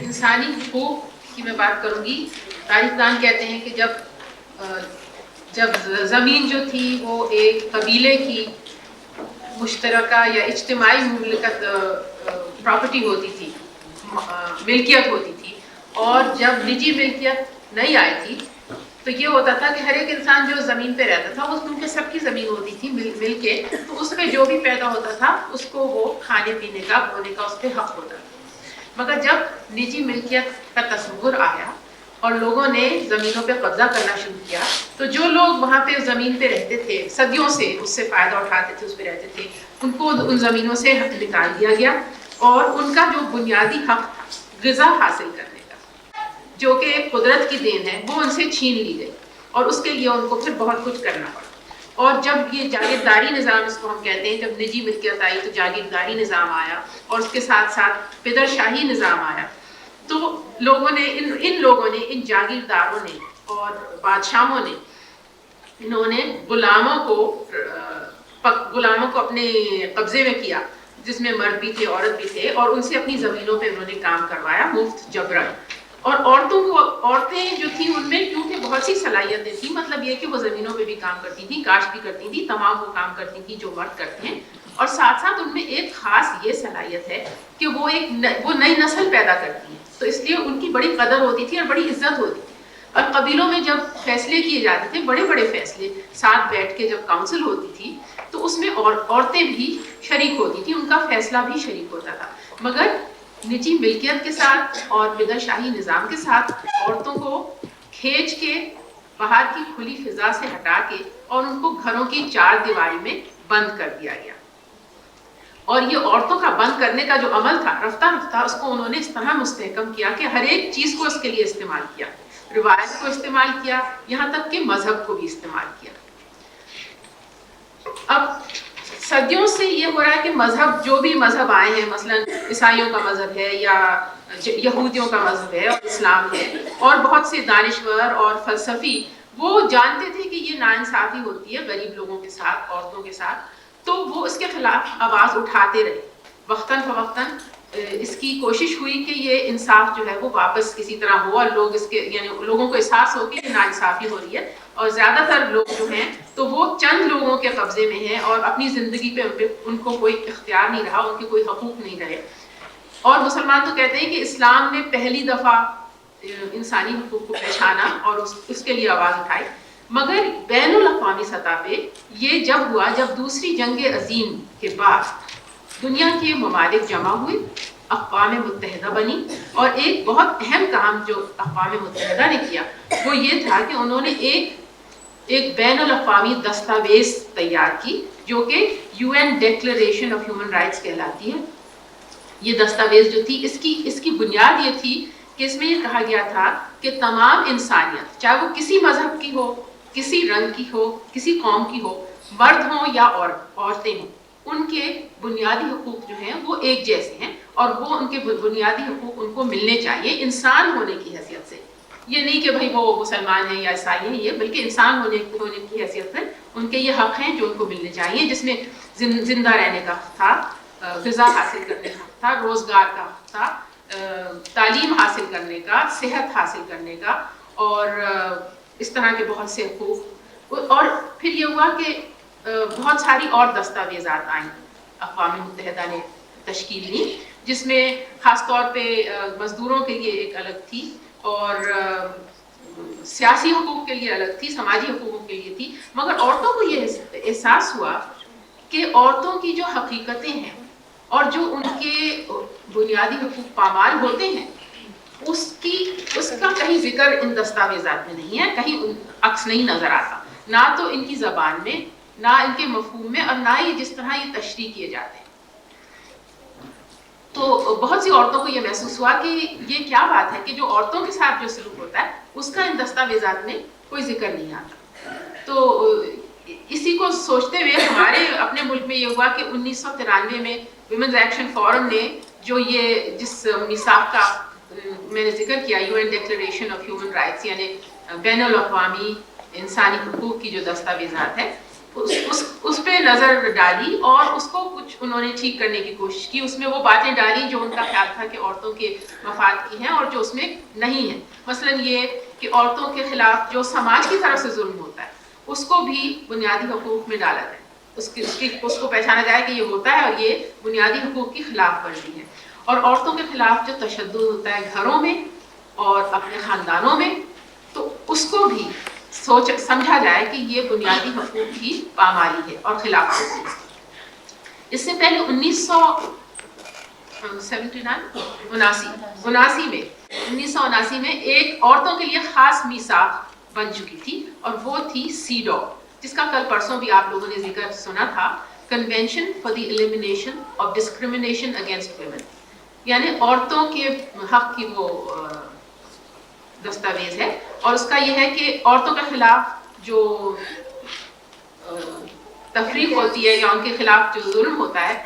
انسانی حقوق کی میں بات کروں گی. تاریخ دان کہتے ہیں کہ جب زمین جو تھی وہ ایک قبیلے کی مشترکہ یا اجتماعی مملکت پراپرٹی ہوتی تھی، ملکیت ہوتی تھی، اور جب نجی ملکیت نہیں آئی تھی تو یہ ہوتا تھا کہ ہر ایک انسان جو زمین پہ رہتا تھا وہ کیونکہ سب کی زمین ہوتی تھی مل کے، تو اس پہ جو بھی پیدا ہوتا تھا اس کو وہ کھانے پینے کا بونے کا اس پہ حق ہوتا تھا. مگر جب نجی ملکیت کا تصور آیا اور لوگوں نے زمینوں پہ قبضہ کرنا شروع کیا تو جو لوگ وہاں پہ زمین پہ رہتے تھے صدیوں سے اس سے فائدہ اٹھاتے تھے، اس پہ رہتے تھے، ان کو ان زمینوں سے حق نکال دیا گیا اور ان کا جو بنیادی حق تھا غذا حاصل کرنے کا، جو کہ قدرت کی دین ہے، وہ ان سے چھین لی گئی اور اس کے لیے ان کو پھر بہت کچھ کرنا پڑا. اور جب یہ جاگیرداری نظام اس کو ہم کہتے ہیں، جب نجی ملکیت آئی تو جاگیرداری نظام آیا اور اس کے ساتھ ساتھ پدر شاہی نظام آیا. تو لوگوں نے ان لوگوں نے، ان جاگیرداروں نے اور بادشاہوں نے، انہوں نے غلاموں کو اپنے قبضے میں کیا، جس میں مرد بھی تھے، عورت بھی تھے، اور ان سے اپنی زمینوں پہ انہوں نے کام کروایا مفت جبرن. اور عورتیں جو تھیں ان میں کیونکہ بہت سی صلاحیتیں تھیں، مطلب یہ کہ وہ زمینوں پہ بھی کام کرتی تھیں، کاشت بھی کرتی تھیں، تمام وہ کام کرتی تھیں جو مرد کرتے ہیں. اور ساتھ ساتھ ان میں ایک خاص یہ صلاحیت ہے کہ وہ نئی نسل پیدا کرتی ہیں، تو اس لیے ان کی بڑی قدر ہوتی تھی اور بڑی عزت ہوتی تھی. اور قبیلوں میں جب فیصلے کیے جاتے تھے، بڑے بڑے فیصلے ساتھ بیٹھ کے جب کاؤنسل ہوتی تھی تو اس میں عورتیں بھی شریک ہوتی تھیں، ان کا فیصلہ بھی شریک ہوتا تھا. مگر نجی ملکیت کے ساتھ اور پدر شاہی نظام کے ساتھ عورتوں کو کھینچ کے باہر کی کھلی فضا سے ہٹا کے اور ان کو گھروں کی چار دیواری میں بند کر دیا گیا. اور یہ عورتوں کا بند کرنے کا جو عمل تھا، رفتہ رفتہ اس کو انہوں نے اس طرح مستحکم کیا کہ ہر ایک چیز کو اس کے لیے استعمال کیا، روایت کو استعمال کیا، یہاں تک کہ مذہب کو بھی استعمال کیا. اب صدیوں سے یہ ہو رہا ہے کہ مذہب، جو بھی مذہب آئے ہیں، مثلا عیسائیوں کا مذہب ہے یا یہودیوں کا مذہب ہے اور اسلام ہے، اور بہت سے دانشور اور فلسفی وہ جانتے تھے کہ یہ ناانصافی ہوتی ہے غریب لوگوں کے ساتھ، عورتوں کے ساتھ، تو وہ اس کے خلاف آواز اٹھاتے رہے. وقتاً فوقتاً اس کی کوشش ہوئی کہ یہ انصاف جو ہے وہ واپس کسی طرح ہو اور لوگوں کو احساس ہو کہ یہ ناانصافی ہو رہی ہے. اور زیادہ تر لوگ جو ہیں تو وہ چند لوگوں کے قبضے میں ہیں اور اپنی زندگی پہ ان کو کوئی اختیار نہیں رہا، ان کے کوئی حقوق نہیں رہے. اور مسلمان تو کہتے ہیں کہ اسلام نے پہلی دفعہ انسانی حقوق کو پہچانا اور اس کے لیے آواز اٹھائی. مگر بین الاقوامی سطح پہ یہ جب ہوا جب دوسری جنگ عظیم کے بعد دنیا کے ممالک جمع ہوئے، اقوام متحدہ بنی، اور ایک بہت اہم کام جو اقوام متحدہ نے کیا وہ یہ تھا کہ انہوں نے ایک بین الاقوامی دستاویز تیار کی جو کہ UN declaration of human rights کہلاتی ہے. یہ دستاویز جو تھی اس کی بنیاد یہ تھی کہ اس میں یہ کہا گیا تھا کہ تمام انسانیت، چاہے وہ کسی مذہب کی ہو، کسی رنگ کی ہو، کسی قوم کی ہو، مرد ہوں یا عورتیں ہوں، ان کے بنیادی حقوق جو ہیں وہ ایک جیسے ہیں اور وہ ان کے بنیادی حقوق ان کو ملنے چاہیے انسان ہونے کی حیثیت سے. یہ نہیں کہ بھائی وہ مسلمان ہیں یا عیسائی ہیں، یہ بلکہ انسان ہونے کی حیثیت سے ان کے یہ حق ہیں جو ان کو ملنے چاہیے، جس میں زندہ رہنے کا حق تھا، غذا حاصل کرنے کا حق تھا، روزگار کا حق تھا، تعلیم حاصل کرنے کا، صحت حاصل کرنے کا، اور اس طرح کے بہت سے حقوق. اور پھر یہ ہوا کہ بہت ساری اور دستاویزات آئیں، اقوام متحدہ نے تشکیل لی، جس میں خاص طور پہ مزدوروں کے لیے ایک الگ تھی اور سیاسی حقوق کے لیے الگ تھی، سماجی حقوق کے لیے تھی. مگر عورتوں کو یہ احساس ہوا کہ عورتوں کی جو حقیقتیں ہیں اور جو ان کے بنیادی حقوق پامال ہوتے ہیں اس کا کہیں ذکر ان دستاویزات میں نہیں ہے، کہیں عکس نہیں نظر آتا، نہ تو ان کی زبان میں، نہ ان کے مفہوم میں، اور نہ ہی جس طرح یہ تشریح کیے جاتے ہیں. تو بہت سی عورتوں کو یہ محسوس ہوا کہ یہ کیا بات ہے کہ جو عورتوں کے ساتھ جو سلوک ہوتا ہے اس کا ان دستاویزات میں کوئی ذکر نہیں آتا. تو اسی کو سوچتے ہوئے ہمارے اپنے ملک میں یہ ہوا کہ 1993 میں ویمنز ایکشن فورم نے جو یہ جس میثاق کا میں نے ذکر کیا، UN declaration of human rights, یعنی بین الاقوامی انسانی حقوق کی جو دستاویزات ہے، اس پہ نظر ڈالی اور اس کو کچھ انہوں نے ٹھیک کرنے کی کوشش کی. اس میں وہ باتیں ڈالی جو ان کا خیال تھا کہ عورتوں کے مفاد کی ہیں اور جو اس میں نہیں ہیں. مثلاً یہ کہ عورتوں کے خلاف جو سماج کی طرف سے ظلم ہوتا ہے اس کو بھی بنیادی حقوق میں ڈالا جائے, اس کو پہچانا جائے کہ یہ ہوتا ہے اور یہ بنیادی حقوق کی خلاف ورزی ہے. اور عورتوں کے خلاف جو تشدد ہوتا ہے گھروں میں اور اپنے خاندانوں میں, تو اس کو بھی سمجھا جائے کہ یہ بنیادی حقوق کی پامالی ہے اور خلاف ورزی ہے. اس سے پہلے 1979 میں ایک عورتوں کے لیے خاص میثاق بن چکی تھی اور وہ تھی CEDAW, جس کا کل پرسوں بھی آپ لوگوں نے ذکر سنا تھا, convention for the elimination of discrimination against women. یعنی عورتوں کے حق کی وہ دستاویز ہے, اور اس کا یہ ہے کہ عورتوں کے خلاف جو تفریق ہوتی ہے یا ان کے خلاف جو ظلم ہوتا ہے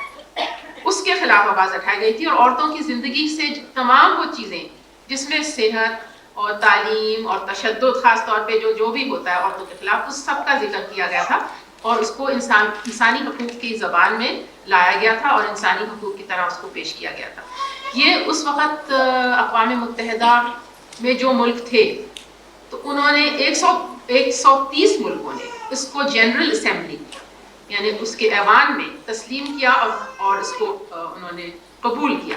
اس کے خلاف آواز اٹھائی گئی تھی, اور عورتوں کی زندگی سے تمام وہ چیزیں جس میں صحت اور تعلیم اور تشدد خاص طور پہ جو بھی ہوتا ہے عورتوں کے خلاف, اس سب کا ذکر کیا گیا تھا اور اس کو انسانی حقوق کی زبان میں لایا گیا تھا اور انسانی حقوق کی طرح اس کو پیش کیا گیا تھا. یہ اس وقت اقوام متحدہ میں جو ملک تھے تو انہوں نے 130 ملکوں نے اس کو جنرل اسمبلی یعنی اس کے ایوان میں تسلیم کیا اور اس کو انہوں نے قبول کیا,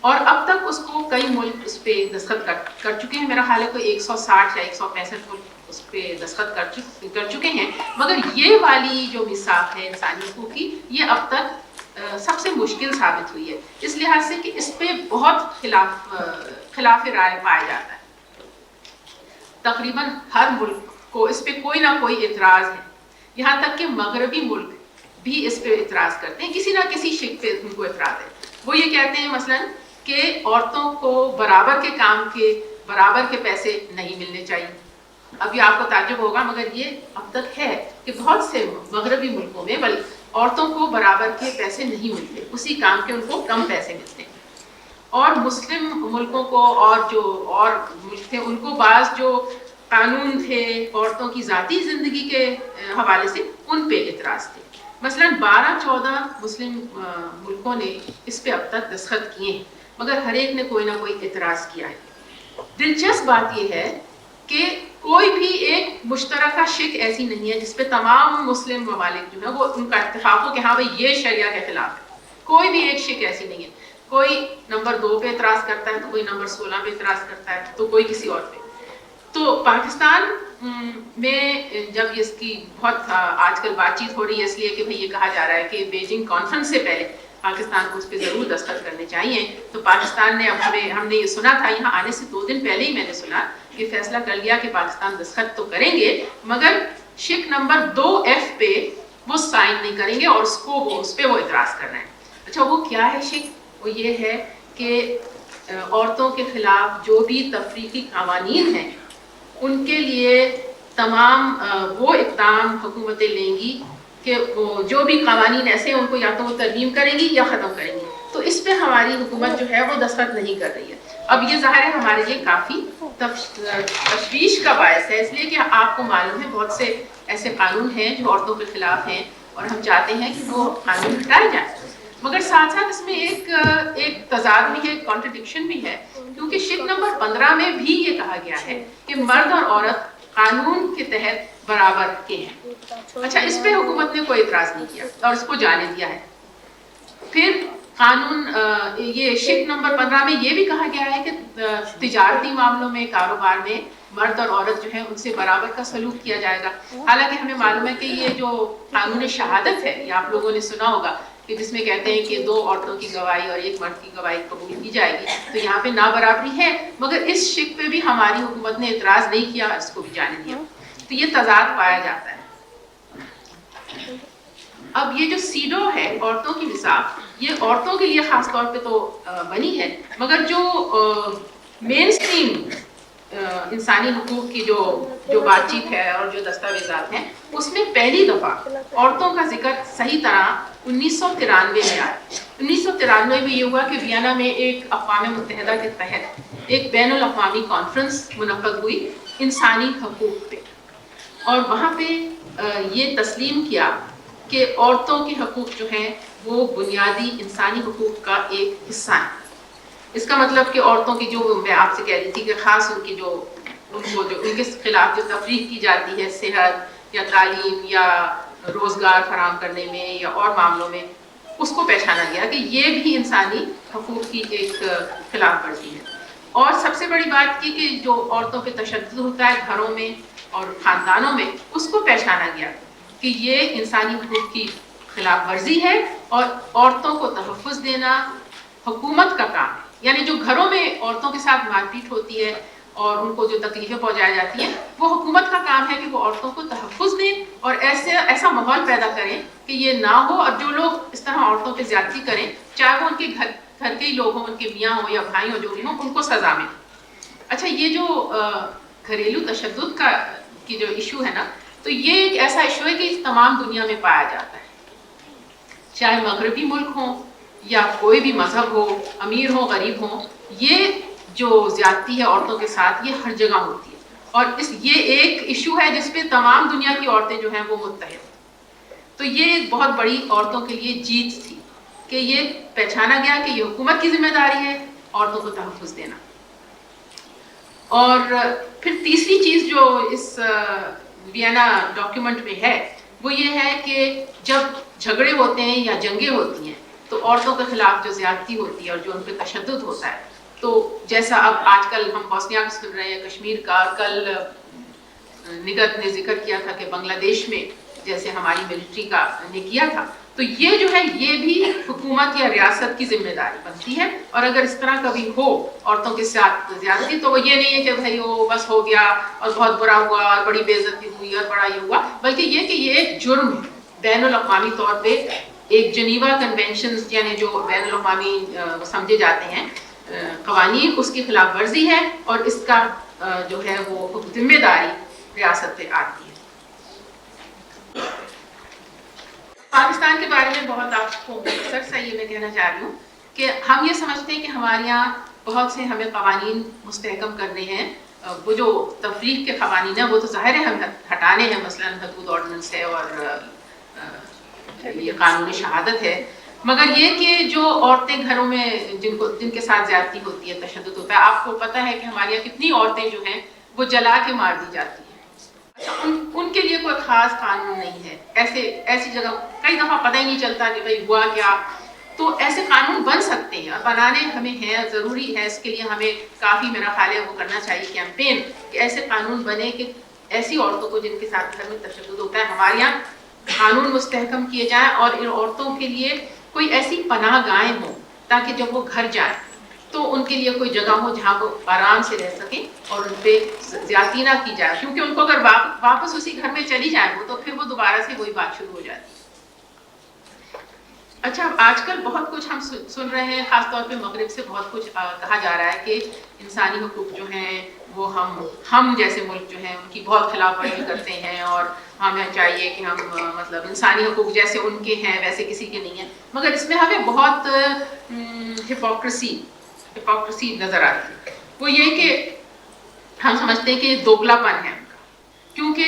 اور اب تک اس کو کئی ملک اس پہ دستخط کر چکے ہیں. میرا خیال ہے کوئی 160 یا 165 ملک اس پہ دستخط کر چکے ہیں, مگر یہ والی جو میثاق ہے انسانی حقوق کی, یہ اب تک سب سے مشکل ثابت ہوئی ہے, اس لحاظ سے کہ اس پہ بہت خلاف رائے پایا جاتا ہے. تقریباً ہر ملک کو اس پہ کوئی نہ کوئی اعتراض ہے, یہاں تک کہ مغربی ملک بھی اس پہ اعتراض کرتے ہیں, کسی نہ کسی شق پہ ان کو اعتراض ہے. وہ یہ کہتے ہیں مثلاً کہ عورتوں کو برابر کے کام کے برابر کے پیسے نہیں ملنے چاہیے. اب یہ آپ کو تعجب ہوگا مگر یہ اب تک ہے کہ بہت سے مغربی ملکوں میں عورتوں کو برابر کے پیسے نہیں ملتے, اسی کام کے ان کو کم پیسے ملتے ہیں. اور مسلم ملکوں کو اور ملک تھے ان کو بعض جو قانون تھے عورتوں کی ذاتی زندگی کے حوالے سے ان پہ اعتراض تھے. مثلاً 12-14 مسلم ملکوں نے اس پہ اب تک دستخط کیے ہیں, مگر ہر ایک نے کوئی نہ کوئی اعتراض کیا ہے. دلچسپ بات یہ ہے کہ کوئی بھی ایک مشترکہ شق ایسی نہیں ہے جس پہ تمام مسلم ممالک جو ہے وہ ان کا اتفاق ہو کہ ہاں بھائی یہ شریعہ کے خلاف ہے. کوئی بھی ایک شق ایسی نہیں ہے. کوئی نمبر 2 پہ اعتراض کرتا ہے تو کوئی نمبر 16 پہ اعتراض کرتا ہے تو کوئی کسی اور پہ. تو پاکستان میں جب اس کی بہت آج کل بات چیت ہو رہی ہے اس لیے کہ بھئی یہ کہا جا رہا ہے کہ بیجنگ کانفرنس سے پہلے پاکستان کو اس پہ ضرور دستخط کرنے چاہیے, تو پاکستان نے اب ہم نے یہ سنا تھا یہاں آنے سے 2 دن پہلے ہی میں نے سنا کہ فیصلہ کر لیا کہ پاکستان دستخط تو کریں گے مگر شق نمبر 2F پہ وہ سائن نہیں کریں گے اور اس پہ وہ اعتراض کرنا ہے. اچھا وہ کیا ہے شق؟ وہ یہ ہے کہ عورتوں کے خلاف جو بھی تفریقی قوانین ہیں ان کے لیے تمام وہ اقدام حکومتیں لیں گی کہ جو بھی قوانین ایسے ہیں ان کو یا تو وہ ترمیم کریں گی یا ختم کریں گی. تو اس پہ ہماری حکومت جو ہے وہ دستخط نہیں کر رہی ہے. اب یہ ظاہر ہے ہمارے لیے کافی تشویش کا باعث ہے, اس لیے کہ آپ کو معلوم ہے بہت سے ایسے قانون ہیں جو عورتوں کے خلاف ہیں اور ہم چاہتے ہیں کہ وہ قانون ہٹائے جائیں, مگر ساتھ ساتھ اس میں ایک تضاد بھی ہے, ایک کانٹرڈکشن بھی ہے, کیونکہ شق نمبر 15 میں بھی یہ کہا گیا ہے کہ مرد اور عورت قانون کے تحت برابر کے ہیں. اچھا اس پہ حکومت نے کوئی اعتراض نہیں کیا اور اس کو جانے دیا ہے. پھر قانون یہ شق نمبر 15 میں یہ بھی کہا گیا ہے کہ تجارتی معاملوں میں کاروبار میں مرد اور عورت جو ہے ان سے برابر کا سلوک کیا جائے گا. حالانکہ ہمیں معلوم ہے کہ یہ جو قانون شہادت ہے یہ آپ لوگوں نے سنا ہوگا کہ جس میں کہتے ہیں کہ 2 عورتوں کی گواہی اور 1 مرد کی گواہی قبول کی جائے گی, تو یہاں پہ نابرابری ہے, مگر اس شق پہ بھی ہماری حکومت نے اعتراض نہیں کیا, اس کو بھی جانے دیا. تو یہ تضاد پایا جاتا ہے. اب یہ جو CEDAW ہے عورتوں کی میثاق, یہ عورتوں کے لیے خاص طور پہ تو بنی ہے, مگر جو مین اسٹریم انسانی حقوق کی جو بات چیت ہے اور جو دستاویزات ہیں اس میں پہلی دفعہ عورتوں کا ذکر صحیح طرح 1993 میں آیا. 1993 میں یہ ہوا کہ وینا میں ایک اقوام متحدہ کے تحت ایک بین الاقوامی کانفرنس منعقد ہوئی انسانی حقوق پہ, اور وہاں پہ یہ تسلیم کیا کہ عورتوں کے حقوق جو ہیں وہ بنیادی انسانی حقوق کا ایک حصہ ہیں. اس کا مطلب کہ عورتوں کی جو میں آپ سے کہہ رہی تھی کہ خاص ان کی جو ان کے خلاف جو تفریق کی جاتی ہے صحت یا تعلیم یا روزگار فراہم کرنے میں یا اور معاملوں میں، اس کو پہچانا گیا کہ یہ بھی انسانی حقوق کی ایک خلاف ورزی ہے. اور سب سے بڑی بات یہ کہ جو عورتوں پہ تشدد ہوتا ہے گھروں میں اور خاندانوں میں، اس کو پہچانا گیا کہ یہ انسانی حقوق کی خلاف ورزی ہے اور عورتوں کو تحفظ دینا حکومت کا کام ہے. یعنی جو گھروں میں عورتوں کے ساتھ مار پیٹ ہوتی ہے اور ان کو جو تکلیفیں پہنچائی جاتی ہیں، وہ حکومت کا کام ہے کہ وہ عورتوں کو تحفظ دیں اور ایسا ماحول پیدا کریں کہ یہ نہ ہو. اور جو لوگ اس طرح عورتوں پہ زیادتی کریں، چاہے وہ ان کے گھر کے ہی لوگ ہوں، ان کے میاں ہوں یا بھائی ہوں، جو بھی ہوں، ان کو سزا ملے. اچھا، یہ جو گھریلو تشدد کی جو ایشو ہے نا، تو یہ ایک ایسا ایشو ہے کہ تمام دنیا میں پایا جاتا ہے، چاہے مغربی ملک ہوں یا کوئی بھی مذہب ہو، امیر ہو غریب ہوں. یہ جو زیادتی ہے عورتوں کے ساتھ، یہ ہر جگہ ہوتی ہے اور یہ ایک ایشو ہے جس پہ تمام دنیا کی عورتیں جو ہیں وہ متحد ہیں. تو یہ ایک بہت بڑی عورتوں کے لیے جیت تھی کہ یہ پہچانا گیا کہ یہ حکومت کی ذمہ داری ہے عورتوں کو تحفظ دینا. اور پھر تیسری چیز جو اس وینا ڈاکیومنٹ میں ہے وہ یہ ہے کہ جب جھگڑے ہوتے ہیں یا جنگیں ہوتی ہیں تو عورتوں کے خلاف جو زیادتی ہوتی ہے اور جو ان پہ تشدد ہوتا ہے، تو جیسا اب آج کل ہم بوسنیا کا سن رہے ہیں، کشمیر کا، کل نگت نے ذکر کیا تھا کہ بنگلہ دیش میں جیسے ہماری ملٹری کا نے کیا تھا، تو یہ جو ہے یہ بھی حکومت یا ریاست کی ذمہ داری بنتی ہے. اور اگر اس طرح کبھی ہو عورتوں کے ساتھ زیادتی، تو وہ یہ نہیں ہے کہ بھائی وہ بس ہو گیا اور بہت برا ہوا اور بڑی بے عزتی ہوئی اور بڑا یہ ہوا، بلکہ یہ کہ یہ ایک جرم ہے بین الاقوامی طور پہ. ایک جنیوا کنونشنز یعنی جو بین الاقوامی سمجھے جاتے ہیں قوانین، اس کی خلاف ورزی ہے اور اس کا جو ہے وہ ذمہ داری ریاست پہ آتی ہے. پاکستان کے بارے میں بہت آپ کو مختصر سا یہ میں کہنا چاہ رہی ہوں کہ ہم یہ سمجھتے ہیں کہ ہمارے یہاں بہت سے ہمیں قوانین مستحکم کرنے ہیں. وہ جو تفریق کے قوانین ہیں وہ تو ظاہر ہے ہمیں ہٹانے ہیں، مثلا حدود آرڈیننس ہے اور یہ قانون شہادت ہے. مگر یہ کہ جو عورتیں گھروں میں جن کے ساتھ زیادتی ہوتی ہے، تشدد ہوتا ہے، آپ کو پتہ ہے کہ ہمارے یہاں کتنی عورتیں جو ہیں وہ جلا کے مار دی جاتی ہیں. ان کے لیے کوئی خاص قانون نہیں ہے. ایسی جگہ کئی دفعہ پتہ ہی نہیں چلتا کہ بھائی ہوا کیا. تو ایسے قانون بن سکتے ہیں اور بنانے ہمیں ہیں، ضروری ہے. اس کے لیے ہمیں کافی میرا خیال ہے وہ کرنا چاہیے کیمپین کہ ایسے قانون بنے کہ ایسی عورتوں کو جن کے ساتھ گھر میں تشدد ہوتا ہے ہمارے یہاں قانون مستحکم کیے جائیں اور ان عورتوں کے لیے کوئی ایسی پناہ گاہیں ہوں تاکہ جب وہ گھر جائیں تو ان کے لیے کوئی جگہ ہو جہاں وہ آرام سے رہ سکیں اور ان پہ زیادتی نہ کی جائے. کیونکہ ان کو اگر واپس اسی گھر میں چلی جائیں وہ تو پھر وہ دوبارہ سے وہی بات شروع ہو جاتی ہے. اچھا، آج کل بہت کچھ ہم سن رہے ہیں، خاص طور پہ مغرب سے بہت کچھ کہا جا رہا ہے کہ انسانی حقوق جو ہیں وہ ہم جیسے ملک جو ہیں ان کی بہت خلاف ورزی کرتے ہیں اور ہمیں چاہیے کہ ہم مطلب انسانی حقوق جیسے ان کے ہیں ویسے کسی کے نہیں ہیں. مگر اس میں ہمیں بہت ہپوکریسی نظر آتی ہے. وہ یہ کہ ہم سمجھتے ہیں کہ دوگلا پن ہے ان کا. کیونکہ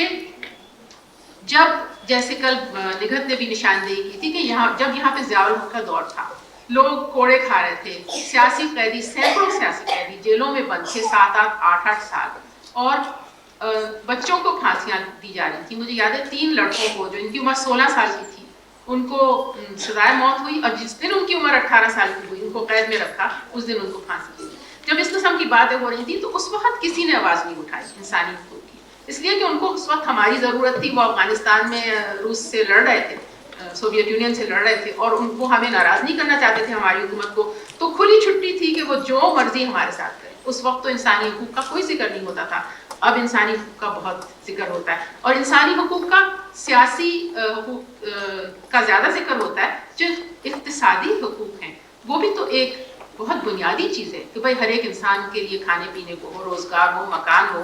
جیسے کل نگہت نے بھی نشاندہی کی تھی کہ جب یہاں پہ ضیاء الحق کا دور تھا، لوگ کوڑے کھا رہے تھے، سیاسی قیدی سینکڑوں سیاسی قیدی جیلوں میں بند تھے 7-8 سال، اور بچوں کو پھانسیاں دی جا رہی تھی. مجھے یاد ہے 3 لڑکوں کو جو ان کی عمر 16 سال کی تھی ان کو سزائے موت ہوئی، اور جس دن ان کی عمر 18 سال کی ہوئی ان کو قید میں رکھا، اس دن ان کو پھانسی دی. جب اس قسم کی باتیں ہو رہی تھیں تو اس وقت کسی نے آواز نہیں اٹھائی انسانی حقوق کی، اس لیے کہ ان کو اس وقت ہماری ضرورت تھی. وہ افغانستان میں روس سے لڑ رہے تھے، سوویت یونین سے لڑ رہے تھے، اور وہ ہمیں ناراض نہیں کرنا چاہتے تھے ہماری حکومت کو. تو کھلی چھٹی تھی کہ وہ جو مرضی ہمارے ساتھ کرے. اس وقت تو انسانی حقوق کا کوئی ذکر نہیں ہوتا تھا، اب انسانی حقوق کا بہت ذکر ہوتا ہے. اور انسانی حقوق کا سیاسی حقوق کا زیادہ ذکر ہوتا ہے. جو اقتصادی حقوق ہیں وہ بھی تو ایک بہت بنیادی چیز ہے کہ بھائی ہر ایک انسان کے لیے کھانے پینے کو ہو، روزگار ہو، مکان ہو،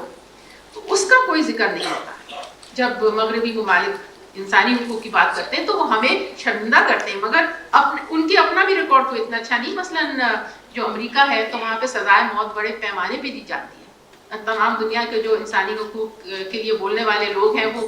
تو اس کا کوئی ذکر نہیں ہوتا. جب مغربی ممالک انسانی حقوق کی بات کرتے ہیں تو وہ ہمیں شرمندہ کرتے ہیں، مگر ان کے اپنا بھی ریکارڈ کوئی اتنا اچھا نہیں. مثلا جو امریکہ ہے تو وہاں پہ سزائے موت بڑے پیمانے پہ دی جاتی ہے. تمام دنیا کے جو انسانی حقوق کے لیے بولنے والے لوگ ہیں وہ